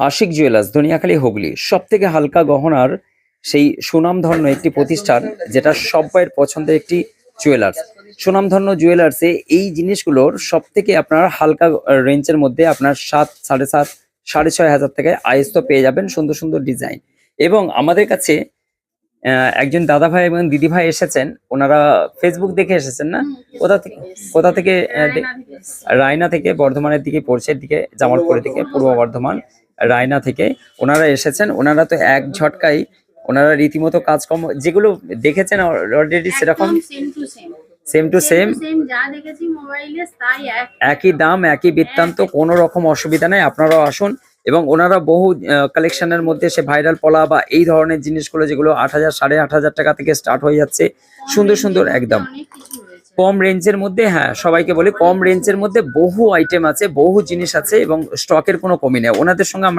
Ashiq jewellers, Dhaniakhali, Hooghly. সবথেকে হালকা গহনার সেই সুনামধন্য একটি প্রতিষ্ঠান, যেটা সব্বাইয়ের পছন্দের একটি জুয়েলার্স। সুনামধন্য জুয়েলার্সে এই জিনিসগুলোর সবথেকে আপনার হালকা রেঞ্জের মধ্যে আপনার 7, 7.5, 6,500 টাকায় আইএস তো পেয়ে যাবেন, সুন্দর সুন্দর ডিজাইন। এবং আমাদের কাছে একজন দাদা ভাই এবং দিদি ভাই এসেছেন, ওনারা ফেসবুক দেখে এসেছেন না? কোথা থেকে? কোথা থেকে? রায়না থেকে, বর্ধমানের দিকে পড়ছে, দিকে জামালপুরের দিকে, পূর্ব বর্ধমান, রায়না থেকে ওনারা এসেছেন। ওনারা তো এক ঝটকায় ওনারা রীতিমতো কাজকর্ম যেগুলো দেখেছেন অলরেডি সেরকম সেম টু সেম, যা দেখেছি মোবাইলে তাই একই দাম, একই বৃত্তান্ত, কোনো রকম অসুবিধা নেই। আপনারাও আসুন। এবং ওনারা বহু কালেকশনের মধ্যে সে ভাইরাল পলা বা এই ধরনের জিনিসগুলো যেগুলো 8,000, 8,500 টাকা থেকে স্টার্ট হয়ে যাচ্ছে, সুন্দর সুন্দর একদম কম রেঞ্জের মধ্যে। হ্যাঁ, সবাইকে বলি কম রেঞ্জের মধ্যে বহু আইটেম আছে, বহু জিনিস আছে এবং স্টকের কোনো কমি নেই। ওনাদের সঙ্গে আমরা